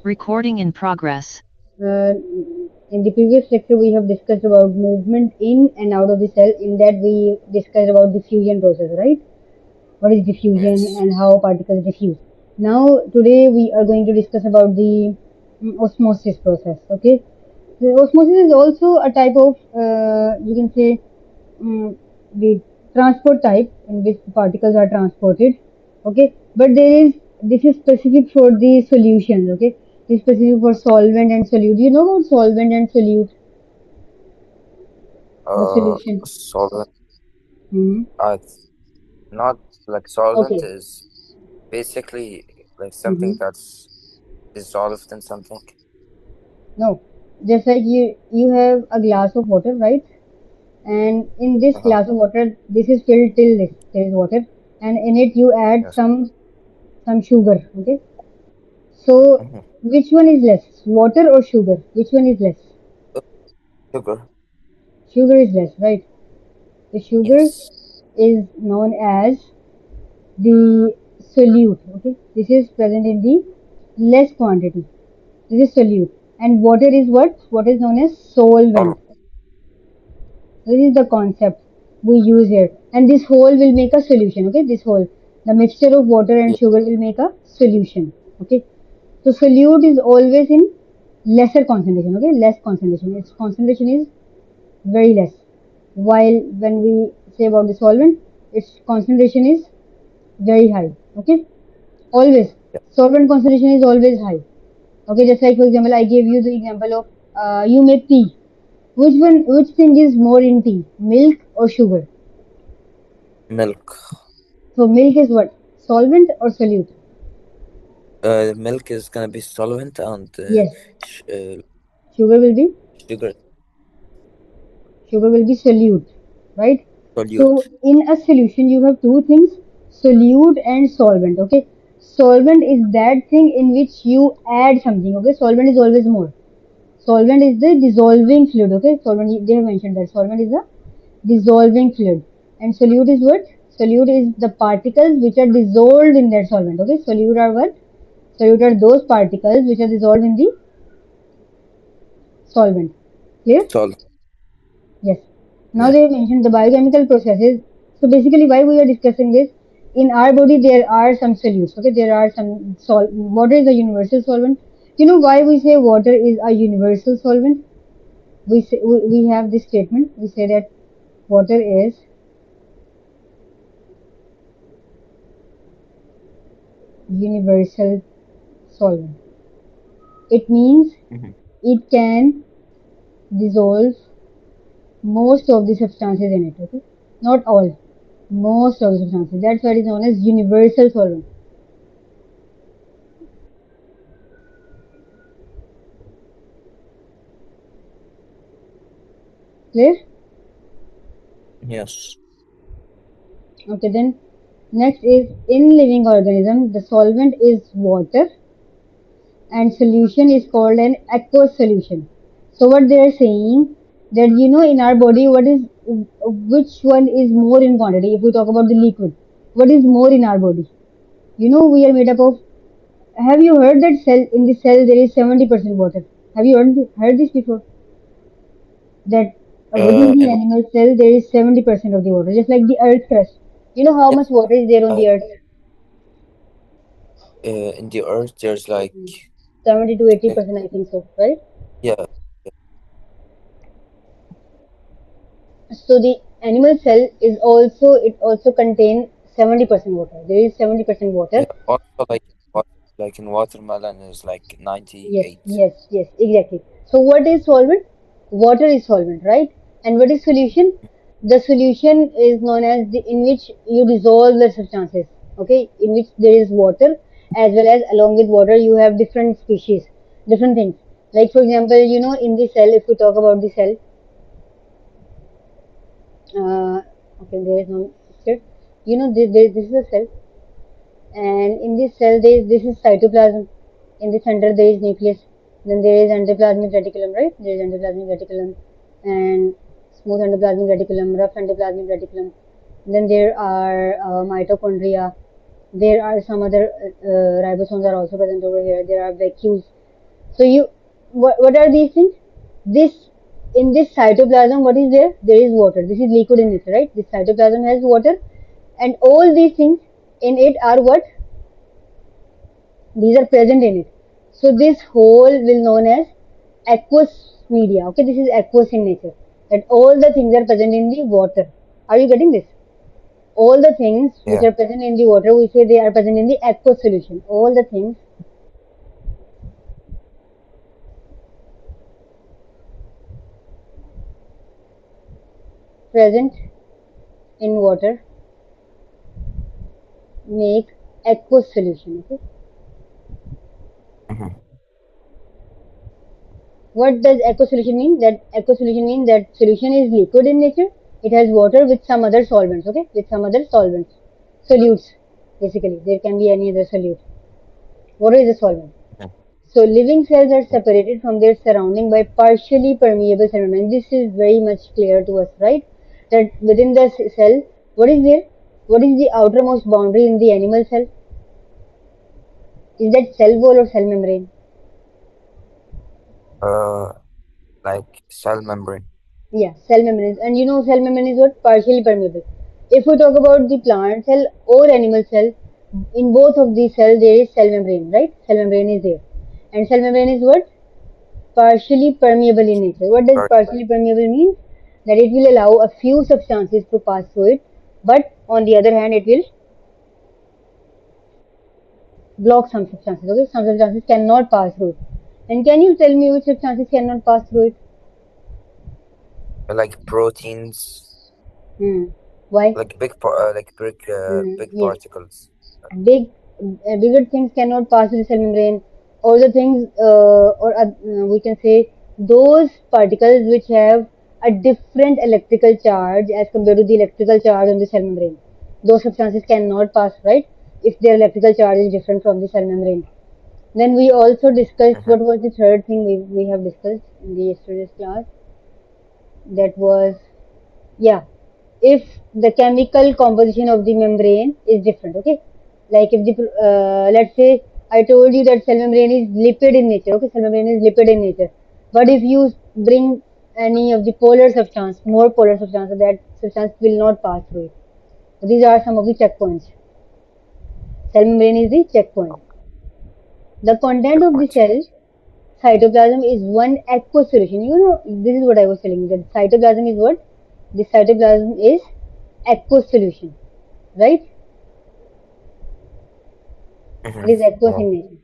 Recording in progress. In the previous lecture, we have discussed about movement in and out of the cell. In that, we discussed about diffusion process, right? What is diffusion Yes. and how particles diffuse. Now, today we are going to discuss about the osmosis process. Okay, the osmosis is also a type of, you can say, the transport type in which particles are transported. Okay, but this is specific for the solutions. Okay, this is specific for solvent and solute. Do you know about solvent and solute? The solution. Solvent. Hmm. Not like solvent Okay. is basically like Hmm. something that's dissolved in something. No, just like you have a glass of water, right? And in this Uh-huh. glass of water, this is filled till this. There is water, and in it you add Yes. some sugar. Okay. So Mm-hmm. which one is less, water or sugar? Which one is less? Sugar. Sugar is less, right? The sugar Yes. is known as the solute. Okay, this is present in the less quantity. This is solute, and water is what is known as solvent. Sol This is the concept we use here, and this whole will make a solution. Okay, this whole, the mixture of water and yeah. sugar will make a solution. Okay, so solute is always in lesser concentration. Okay, less concentration. Its concentration is very less. While when we say about the solvent, its concentration is very high. Okay, always Yeah. solvent concentration is always high. Okay, just like for example, I gave you the example of you make tea. Which thing is more in tea, milk or sugar? Milk. So milk is what? Solvent or solute? Milk is gonna be solvent and Yes. sh Sugar will be sugar solute, right? So solute. in a solution you have two things, solute and solvent. Okay. Solvent is that thing in which you add something. Okay. Solvent is always more. Solvent is the dissolving fluid. Okay. Solvent, they have mentioned that solvent is a dissolving fluid. And solute is what? Solute is the particles which are dissolved in that solvent. Okay. Solute are what? Solute are those particles which are dissolved in the solvent. Clear? Sol. Yes. Now Yeah. they have mentioned the biochemical processes. So basically, why we are discussing this? In our body, there are some solutes. Okay, there are some water is a universal solvent. You know why we say water is a universal solvent? We have this statement. We say that water is universal solvent. It means Mm-hmm. it can dissolve most of the substances in it. Okay, not all, most of the substances. That's why it is known as universal solvent. Clear? Yes. Okay, then next is in living organism, the solvent is water and solution is called an aqueous solution. So what they are saying that in our body what is which one is more in quantity if we talk about the liquid, what is more in our body? We are made up of, have you heard that cell in the cell there is 70% water? Have you heard this before? That within the And animal cell there is 70% of the water, just like the earth crust. You know how yeah, much water is there on uh, the earth? in the earth there's like 70 to uh, 80%, I think so, right? yeah, So the animal cell is also, it also contains 70% water. There is 70% water. yeah. Also like in watermelon is like Yes, 98. yes, yes, exactly. So what is solvent? Water is solvent, right? And what is solution? The solution is known as the in which you dissolve the substances. Okay, in which there is water, as well as along with water you have different species, different things. Like for example, in the cell, if we talk about the cell, okay, there is no picture. This is a cell, and in this cell, this is cytoplasm. In the center, there is nucleus. Then there is endoplasmic reticulum, right? There is endoplasmic reticulum, and smooth endoplasmic reticulum, rough endoplasmic reticulum. Then there are mitochondria. There are some other ribosomes are also present over here. There are vacuoles. So what are these things? This in this cytoplasm, what is there? There is water. This is liquid in nature, right? This cytoplasm has water, and all these things in it are what? These are present in it. So this whole will known as aqueous media. Okay, this is aqueous in nature. That all the things are present in the water. Are you getting this? All the things which Yeah. are present in the water, we say they are present in the aqueous solution. All the things present in water make aqueous solution. Okay. Mm-hmm. What does aqueous solution mean? That aqueous solution means that solution is liquid in nature. It has water with some other solvents. Okay, with some other solvents, solutes. Basically, there can be any other solute. Water is a solvent. So living cells are separated from their surrounding by partially permeable cell membrane. This is very much clear to us, right? That within the cell, what is there? What is the outermost boundary in the animal cell? Is that cell wall or cell membrane? Uh, like cell membrane. Yeah, cell membranes. And you know, cell membrane is what? Partially permeable. If we talk about the plant cell or animal cell, in both of these cells there is cell membrane, right? Cell membrane is there. And cell membrane is what? Partially permeable in nature. What does Or partially permeable mean? That it will allow a few substances to pass through it, but on the other hand, it will block some substances. Okay, some substances cannot pass through it. And can you tell me which substances cannot pass through it? like proteins, Hmm. Why? like big Yes. particles. Big, bigger things cannot pass through the cell membrane. All the things, we can say, those particles which have a different electrical charge as compared to the electrical charge on the cell membrane. Those substances cannot pass, right? If their electrical charge is different from the cell membrane. Then we also discussed Mm-hmm. what was the third thing we have discussed in the yesterday's class. That was, yeah, if the chemical composition of the membrane is different. Okay, like if the let's say I told you that cell membrane is lipid in nature. Okay, cell membrane is lipid in nature, but if you bring any of the polar substance, more polar substance, that substance will not pass through it. So these are some of the checkpoints. Cell membrane is the checkpoint. The content of the Checkpoints. cell cytoplasm is one aqueous solution. You know, this is what I was telling you, that cytoplasm is what? The cytoplasm is aqueous solution, right? Mm-hmm. It is aqueous Yeah. in nature.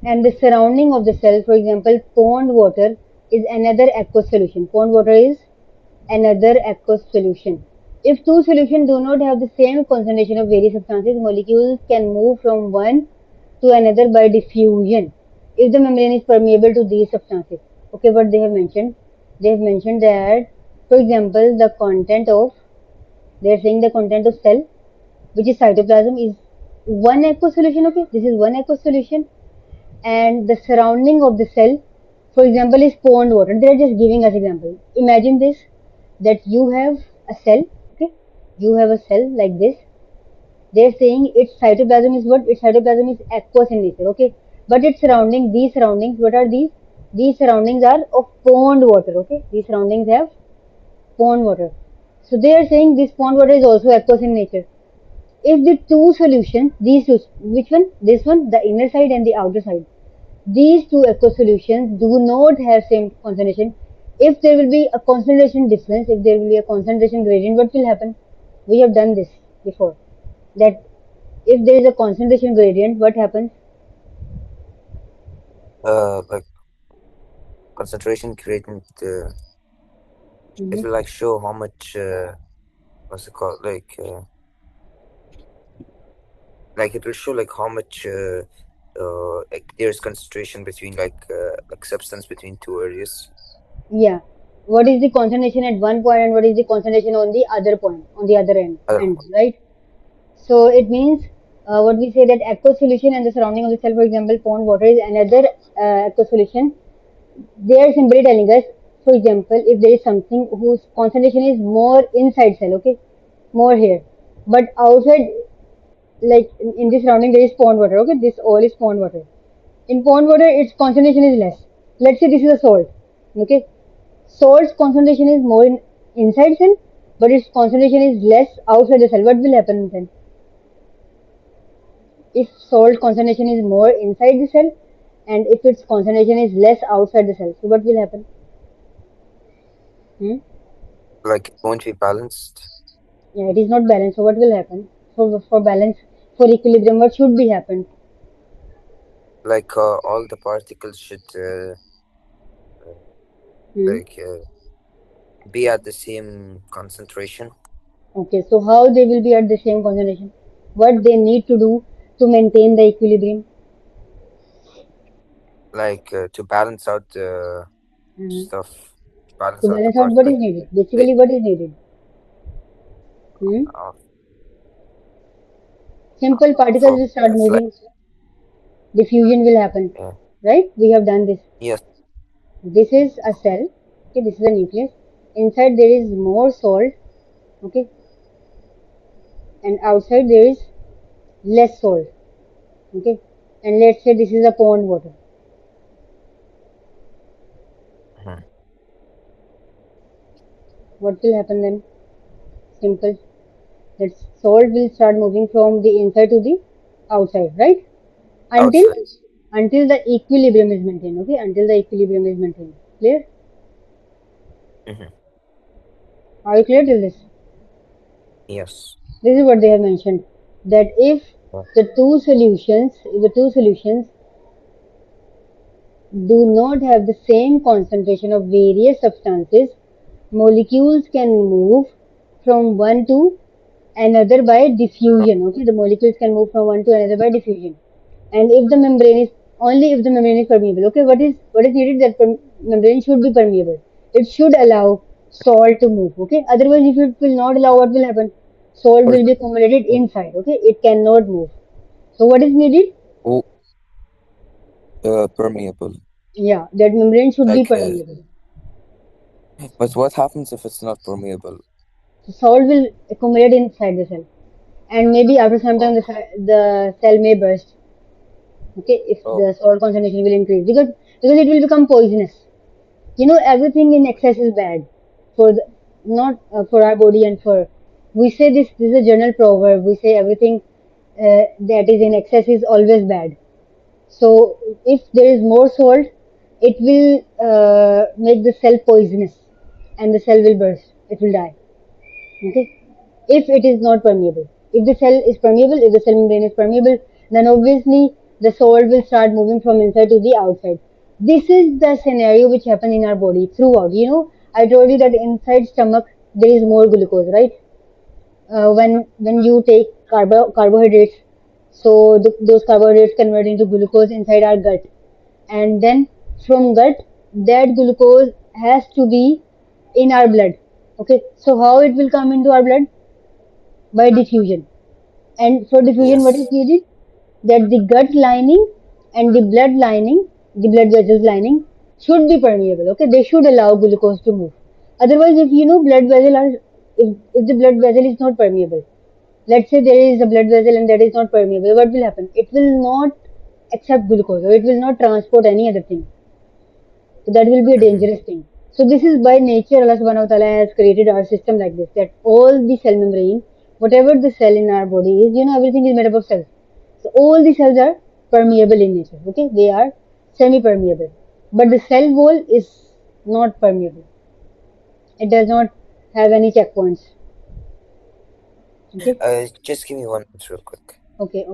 And the surrounding of the cell, for example, pond water is another aqueous solution. Pond water is another aqueous solution. If two solutions do not have the same concentration of various substances, molecules can move from one to another by diffusion. If the membrane is permeable to these substances, okay, what they have mentioned that, for example, the content of, they are saying the content of cell, which is cytoplasm, is one aqueous solution. Okay, this is one aqueous solution, and the surrounding of the cell, for example, is pond water. They are just giving us example. Imagine this, that you have a cell. Okay, you have a cell like this. They are saying its cytoplasm is what? Its cytoplasm is aqueous in nature. Okay, but its surrounding, these surroundings, what are these? These surroundings are of pond water. Okay, these surroundings have pond water. So they are saying this pond water is also aqueous in nature. If the two solutions, these two, which one? This one, the inner side and the outer side. These two aqueous solutions do not have same concentration. If there will be a concentration difference, if there will be a concentration gradient, what will happen? We have done this before. That if there is a concentration gradient, what happens? Like concentration gradient. It Mhm. will like show how much. What's it called? Like it will show like how much. Like there's concentration between like substance between two areas. Yeah. What is the concentration at one point and what is the concentration on the other point, on the other Other end, point. right? So it means what we say that aqueous solution and the surrounding of the cell, for example, pond water is another aqueous solution. They are simply telling us, for example, if there is something whose concentration is more inside cell, okay, more here, but outside, like in this surrounding there is pond water. Okay, this all is pond water. In pond water, its concentration is less. Let's say this is a salt. Okay, salt's concentration is more in inside cell, but its concentration is less outside the cell. What will happen then? If salt concentration is more inside the cell, and if its concentration is less outside the cell, so what will happen? Like it won't be balanced. Yeah, it is not balanced. So what will happen? For balance, for equilibrium, what should be happen? Like all the particles should like be at the same concentration. Okay, so how they will be at the same concentration? What they need to do to maintain the equilibrium? Like to balance out the Mhm. stuff, To balance out the balance out what is particles. needed? They, Basically, what is needed? Hmm? uh, Simple particles for will start it's like moving. Diffusion will happen. yeah, Right? We have done this. yes, This is a cell. Okay, this is a nucleus. Inside there is more salt. Okay, and outside there is less salt. Okay, and let's say this is a pond water. mhm, What will happen then? Simple. That salt will start moving from the inside to the outside, right? Until outside. until the equilibrium is maintained. Okay, until the equilibrium is maintained. Clear? Hmm. Are you clear till this? Yes. This is what they have mentioned. That if Yeah. the two solutions do not have the same concentration of various substances, molecules can move from one to another by diffusion. Okay, the molecules can move from one to another by diffusion. And if the membrane is only if the membrane is permeable. Okay, what is needed? That membrane should be permeable. It should allow salt to move. Okay, otherwise if it will not allow, what will happen? Salt will be accumulated inside. Okay, it cannot move. So what is needed? Oh, permeable. Yeah, that membrane should be Like, permeable. but what happens if it's not permeable? So salt will accumulate inside the cell, and maybe after some time Oh, the cell may burst. Okay, if oh, the salt concentration will increase because it will become poisonous. You know, everything in excess is bad for the, not for our body and for. We say this is a general proverb. We say everything that is in excess is always bad. So if there is more salt, it will make the cell poisonous, and the cell will burst. It will die. Okay, if it is not permeable. If the cell is permeable, if the cell membrane is permeable, then obviously the salt will start moving from inside to the outside. This is the scenario which happens in our body throughout. You know, I told you that inside stomach there is more glucose, right? When you take carbohydrates, so those carbohydrates convert into glucose inside our gut, and then from gut that glucose has to be in our blood. Okay, so how it will come into our blood? By diffusion. And for diffusion, what is yes. needed? That the gut lining and the blood lining, the blood vessels lining, should be permeable. Okay, they should allow glucose to move. Otherwise, if you know blood vessel are, if the blood vessel is not permeable, let's say there is a blood vessel and that is not permeable, what will happen? It will not accept glucose or it will not transport any other thing. So that will be a Hmm. dangerous thing. So this is by nature Allah subhanahu wa ta'ala has created our system like this, that all the cell membrane, whatever the cell in our body is, you know, everything is made up of cells. So all the cells are permeable in nature. Okay, they are semi-permeable. But the cell wall is not permeable. It does not have any checkpoints. Okay, Just give me 1 minute real quick. okay.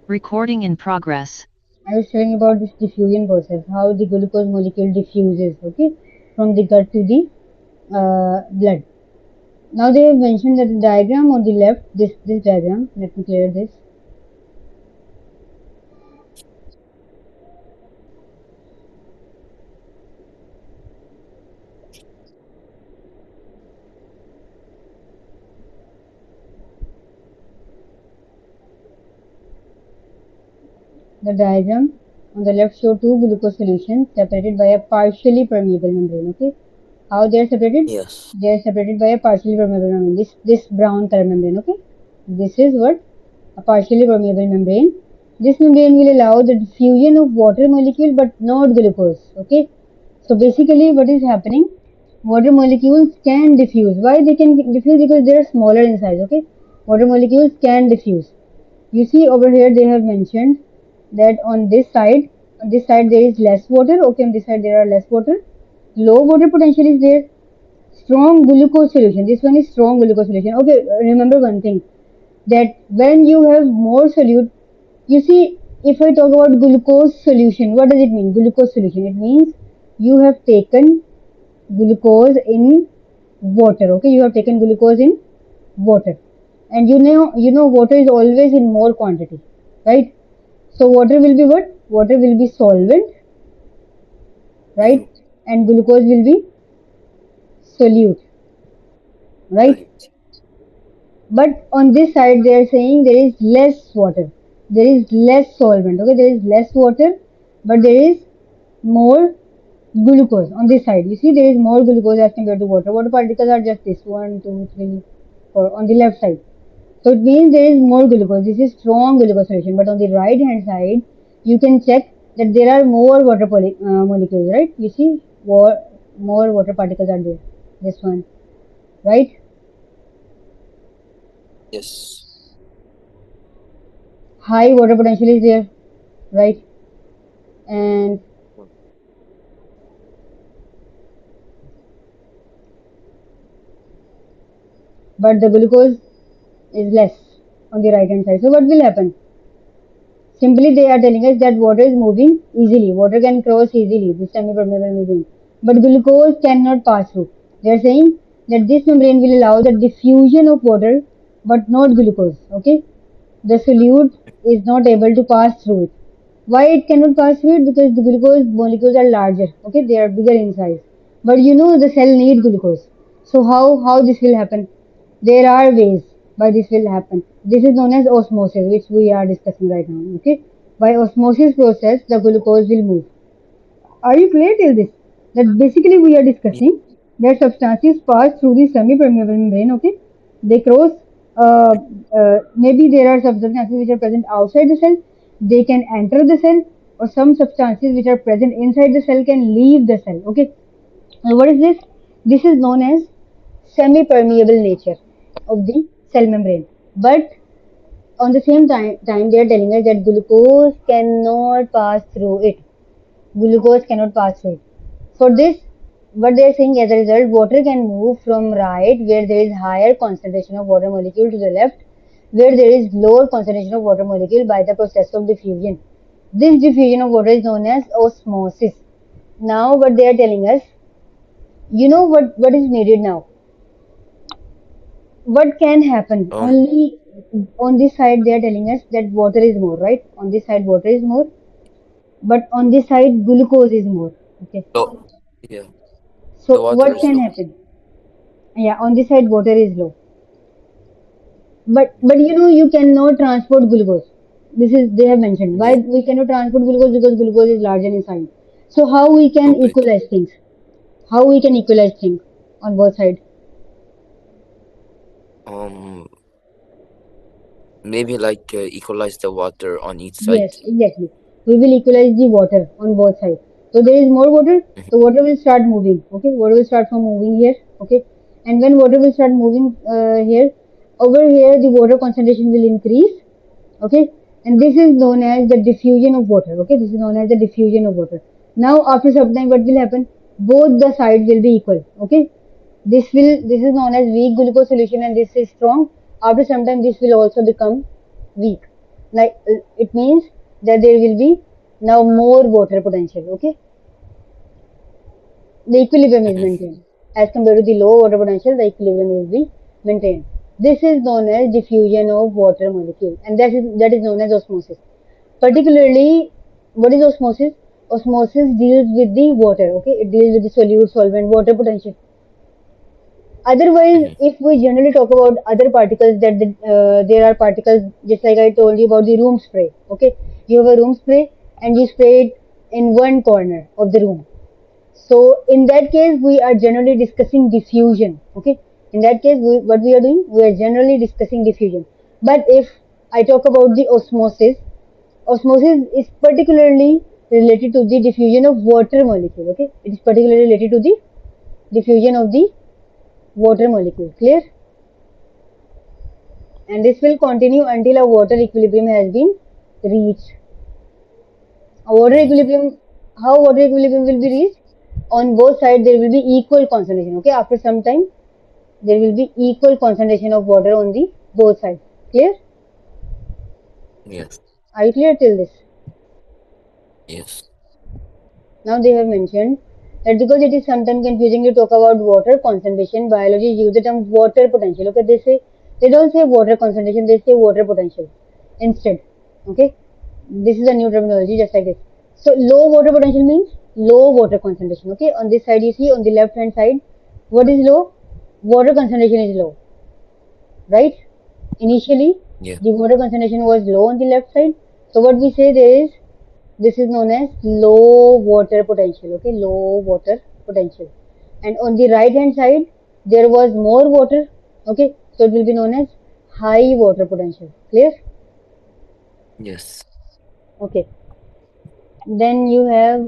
Recording in progress. I was telling about this diffusion process, how the glucose molecule diffuses, okay, from the gut to the blood. Now they have mentioned that the diagram on the left, this diagram, let me clear this. The diagram on the left show two glucose solutions separated by a partially permeable membrane. Okay, How they are separated? Yes. They are separated by a partially permeable membrane. This brown color membrane. Okay, this is what a partially permeable membrane. This membrane will allow the diffusion of water molecule but not glucose. Okay, so basically what is happening? Water molecules can diffuse. Why they can diffuse? Because they are smaller in size. Okay, water molecules can diffuse. You see over here they have mentioned that on this side there is less water. Okay, on this side there are less water. Low water potential is there. Strong glucose solution. This one is strong glucose solution. Okay, remember one thing, that when you have more solute, you see, if I talk about glucose solution, what does it mean? Glucose solution. It means you have taken glucose in water. Okay, you have taken glucose in water, and you know water is always in more quantity, right? So water will be what? Water will be solvent, right? Mm-hmm. And glucose will be solute, right? Right. But on this side they are saying there is less water, there is less solvent. Okay, there is less water, but there is more glucose on this side. You see, there is more glucose as compared to water. Water particles are just this one, two, three, four on the left side. So it means there is more glucose. This is strong glucose solution. But on the right hand side, you can check that there are more water molecules, right? You see, more water particles are there. This one, right? Yes. High water potential is there, right? And but the glucose is less on the right hand side. So what will happen? Simply they are telling us that water is moving easily. Water can cross easily this semi-permeable membrane, but glucose cannot pass through. They are saying that this membrane will allow the diffusion of water, but not glucose. Okay, the solute is not able to pass through it. Why it cannot pass through it? Because the glucose molecules are larger. Okay, they are bigger in size. But you know the cell need glucose. So how this will happen? There are ways by this will happen. This is known as osmosis, which we are discussing right now. Okay, by osmosis process, the glucose will move. Are you clear till this? That basically we are Ye- discussing that substances pass through the semi-permeable membrane. Okay, they cross. Maybe there are substances which are present outside the cell. They can enter the cell, or some substances which are present inside the cell can leave the cell. Okay, now what is this? This is known as semi-permeable nature of the cell membrane. But on the same time they are telling us that glucose cannot pass through it. Glucose cannot pass through it. For this, what they are saying, as a result, water can move from right where there is higher concentration of water molecule to the left where there is lower concentration of water molecule by the process of diffusion. This diffusion of water is known as osmosis. Now what they are telling us, you know what is needed now? What can happen? Um. Only on this side they are telling us that water is more, right? On this side water is more, but on this side glucose is more. Okay. So yeah, the So water what is can low. happen? Yeah, on this side water is low. But you cannot transport glucose. This is they have mentioned. Why Yeah. we cannot transport glucose? Because glucose is larger in size. So how we can So big. equalize things? How we can equalize things on both sides? Um. Maybe like equalize the water on each side. Yes, exactly. We will equalize the water on both sides. So there is more water, Mhm. so water will start moving. Okay, water will start from moving here. Okay, and when water will start moving here, over here the water concentration will increase. Okay, and this is known as the diffusion of water. Okay, this is known as the diffusion of water. Now after some time, what will happen? Both the sides will be equal. Okay, this is known as weak glucose solution, and this is strong. After some time, this will also become weak. Like it means that there will be now more water potential. Okay, the equilibrium is Mhm. maintained as compared to the low water potential. The equilibrium will be maintained. This is known as diffusion of water molecule, and that is known as osmosis. Particularly, what is osmosis? Osmosis deals with the water. Okay, it deals with the solute, solvent, water potential. Otherwise, Mhm. if we generally talk about other particles, there are particles just like I told you about the room spray. Okay, you have a room spray and you spray it in one corner of the room. So in that case, we are generally discussing diffusion. Okay. In that case, what we are doing, we are generally discussing diffusion. But if I talk about the osmosis, osmosis is particularly related to the diffusion of water molecule. Okay. It is particularly related to the diffusion of the water molecule. Clear? And this will continue until a water equilibrium has been reached. A water equilibrium, how water equilibrium will be reached? On both sides there will be equal concentration. Okay, after some time there will be equal concentration of water on the both sides. Clear? Yes. Are you clear till this? Yes. Now they have mentioned that because it is sometimes confusing to talk about water concentration, biology use the term water potential. Okay, they don't say water concentration, they say water potential instead. Okay, this is a new terminology just like this. So low water potential means low water concentration. Okay, on this side you see on the left hand side, what is low? Water concentration is low, right? Initially, Yeah. the water concentration was low on the left side. So what we say there is this is known as low water potential. Okay, low water potential. And on the right hand side, there was more water. Okay, so it will be known as high water potential. Clear? Yes. Okay. Then you have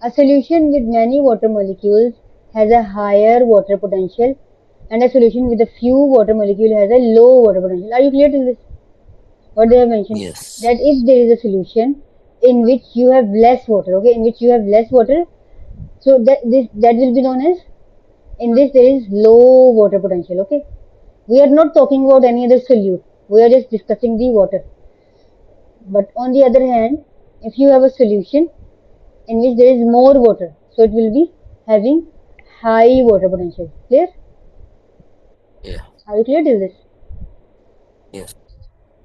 a solution with many water molecules has a higher water potential, and a solution with a few water molecules has a low water potential. Are you clear to this? What they have mentioned, Yes. that if there is a solution in which you have less water, okay, in which you have less water, so that will be known as, in this there is low water potential. Okay, we are not talking about any other solute, we are just discussing the water. But on the other hand, if you have a solution in which there is more water, so it will be having high water potential. Clear? Yeah. Are you clear to this? Yes.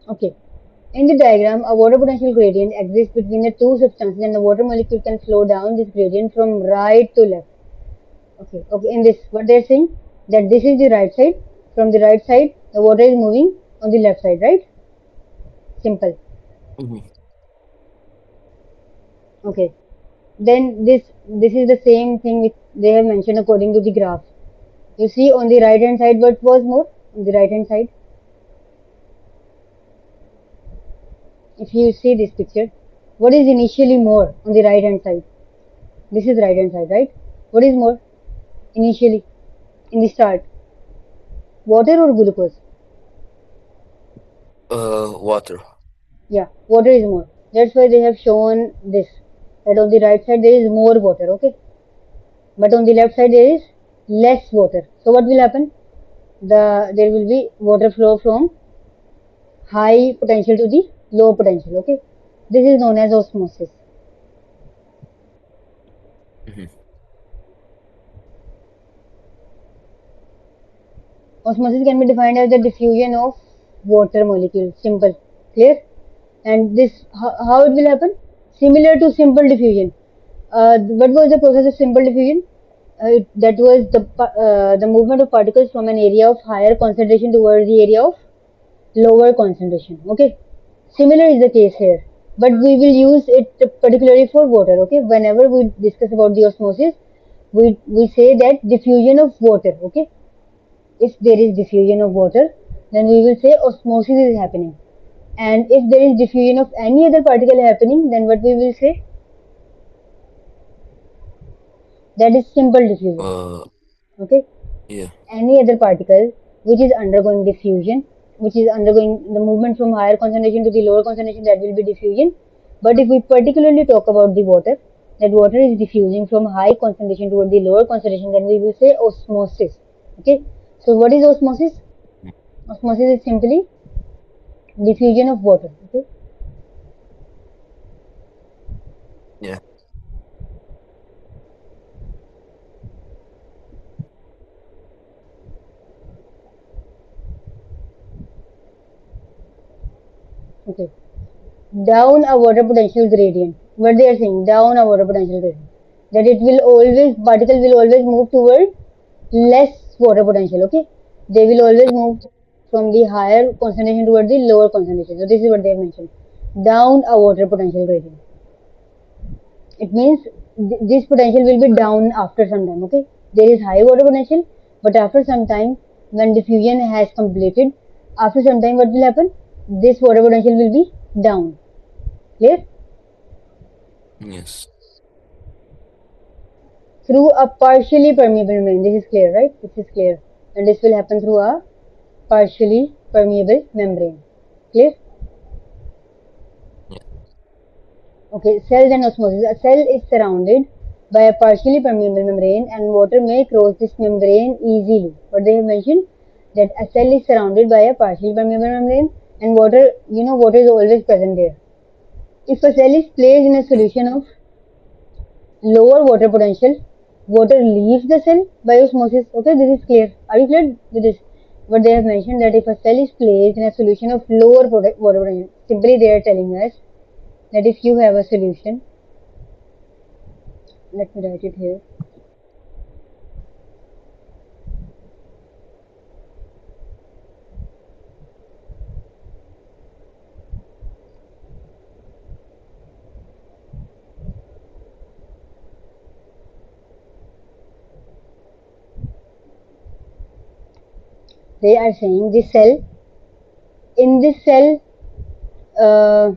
Okay. In the diagram, a water potential gradient exists between the two substances and the water molecule can flow down this gradient from right to left. Okay, okay. In this, what they are saying, that this is the right side. From the right side, the water is moving on the left side, right? Simple. Mhm. Okay. Then this is the same thing which they have mentioned according to the graph. You see on the right hand side what was more? On the right hand side, if you see this picture, what is initially more on the right hand side? This is right hand side, right? What is more initially in the start? Water or glucose? Water. Yeah, water is more. That's why they have shown this. That on the right side there is more water, okay? But on the left side there is less water. So what will happen? There will be water flow from high potential to the low potential, okay? This is known as osmosis. Mhm. Osmosis can be defined as the diffusion of water molecules. Simple, clear? And this, how it will happen? Similar to simple diffusion. What was the process of simple diffusion? That was the movement of particles from an area of higher concentration towards the area of lower concentration. Okay, similar is the case here, but we will use it particularly for water. Okay, whenever we discuss about the osmosis, we say that diffusion of water. Okay, if there is diffusion of water, then we will say osmosis is happening. And if there is diffusion of any other particle happening, then what we will say? That is simple diffusion. Uh, Okay. yeah. Any other particle which is undergoing diffusion, which is undergoing the movement from higher concentration to the lower concentration, that will be diffusion. But if we particularly talk about the water, that water is diffusing from high concentration toward the lower concentration, then we will say osmosis. Okay. So what is osmosis? Mm. Osmosis is simply diffusion of water. Okay. Yeah. Okay. Down a water potential gradient. What they are saying, down a water potential gradient. That it will always, particle will always move toward less water potential. Okay, they will always move from the higher concentration toward the lower concentration. So this is what they have mentioned. Down a water potential gradient. It means this potential will be down after some time. Okay, there is high water potential, but after some time, when diffusion has completed, after some time, what will happen? This water potential will be down. Clear? Yes. Through a partially permeable membrane. This is clear, right? This is clear, and this will happen through a partially permeable membrane. Clear? Yeah. Okay, cells and osmosis. A cell is surrounded by a partially permeable membrane and water may cross this membrane easily. But they have mentioned that a cell is surrounded by a partially permeable membrane and water, water is always present there. If a cell is placed in a solution of lower water potential, water leaves the cell by osmosis. Okay, this is clear. Are you clear with this? But they have mentioned that if a cell is placed in a solution of lower water potential, simply they are telling us that if you have a solution, let me write it here. They are saying this cell, in this cell, uh,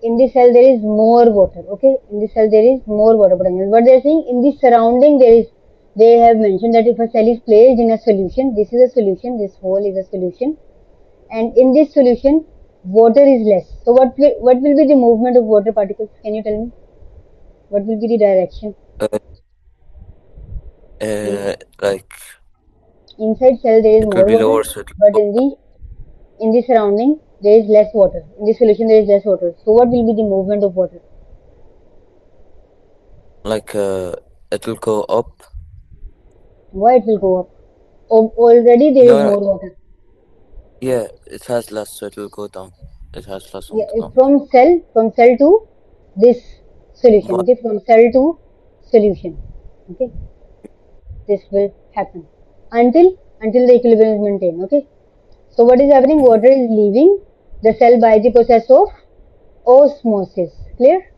in this cell there is more water. Okay, in this cell there is more water potential. But they are saying in the surrounding there is. They have mentioned that if a cell is placed in a solution, this is a solution. This whole is a solution, and in this solution, water is less. So what will be the movement of water particles? Can you tell me? What will be the direction? Uh, like Inside cell there is it will more be water, lower, so it but will in the surrounding there is less water. In the solution there is less water. So what will be the movement of water? like it will go up. Why it will go up? Already there is No, more water. yeah, it has less, so it will go down. It has less on Yeah, the ground. from cell to this solution. What? Okay, from cell to solution. Okay, this will happen until the equilibrium is maintained. Okay, so what is happening? Mhm. Water is leaving the cell by the process of osmosis. Clear? Yeah.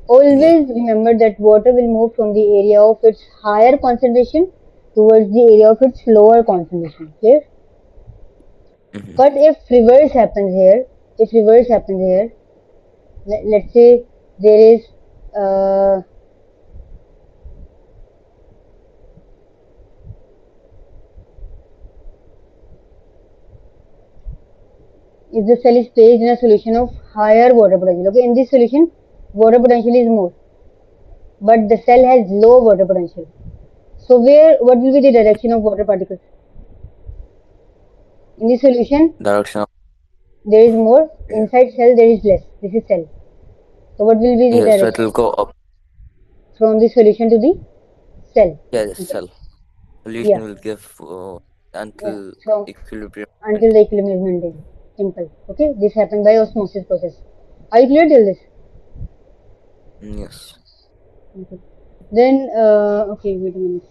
Always remember that water will move from the area of its higher concentration towards the area of its lower concentration. Clear? Hmm. But if reverse happens here, let's say there is, uh, if the cell is placed in a solution of higher water potential, okay, in this solution, water potential is more, but the cell has low water potential. So what will be the direction of water particles? In the solution, Direction of, there is more. yeah. Inside cell, there is less. This is cell. So what will be the Yeah, so it will direction go up. from the solution to the cell? Yeah, the Okay. cell. Solution Yeah. will give Yeah. until So equilibrium. until the equilibrium is maintained. Simple. Okay. This happens by osmosis process. Are you clear till this? Yes. Okay. Then okay. Wait a minute.